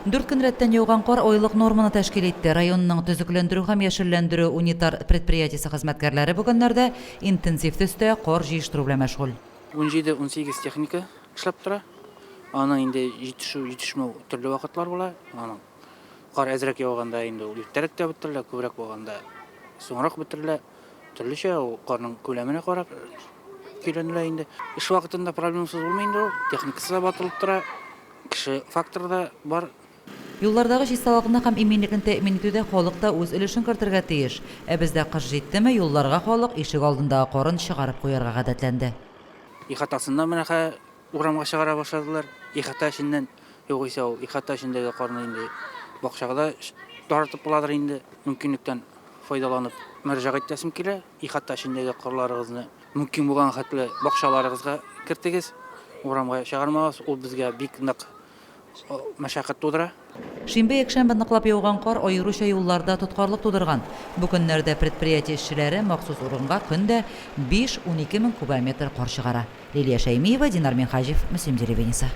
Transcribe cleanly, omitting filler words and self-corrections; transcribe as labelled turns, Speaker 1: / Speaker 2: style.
Speaker 1: 4 көн рәттән яуган кар айлык норманы тәшкил итте. Районның төзекләндерү һәм яшелләндерү унитар предприятиесе хезмәткәрләре бүгеннәрдә интенсив төстә кар җыештыру белән мәшгуль.
Speaker 2: 17-18 техника эшләп тора. Аның инде җитешмәү төрле вакытлар була. Аның кар әзрәк яуганда инде ул иртәрәк тә бетерелә, күбрәк булганда соңрак бетерелә. Төрлечә ул карның күләменә карап көйләнелә инде. Эш вакытында проблемасыз булмый инде ул. Техникасы да батылып тора. Кеше факторы да бар.
Speaker 1: Юллардагы чисталыкны һәм иминлекне тәэмин итүдә халык та үз өлешен кертергә тиеш. Ә бездә кыш җиттеме, юлларга халык ишек алдындагы карын чыгарып куярга гадәтләнде.
Speaker 2: Ихатасында менә урамга чыгара башладылар. Ихата эченнән югыйсә ул ихата эчендәге карны инде бакчага таратып буладыр инде. Мөмкинлектән файдаланып мөрәҗәгать итәсем килә. Ихата эчендәге карларыгызны мөмкин булган хәтле бакчаларыгызга кертегез. Урамга чыгармагыз, ул безгә бик нык мәшәкать тудыра.
Speaker 1: Шимбә-якшәмбе ныклап яуган кар аеруча юлларда тоткарлык тудырган. Бу көннәрдә предприятие эшчеләре махсус урынга көндә 5-12 мең кубометр кар чыгара. Лилия Шәймиева, Динар Минхаҗев, Мөслим телевидениесе.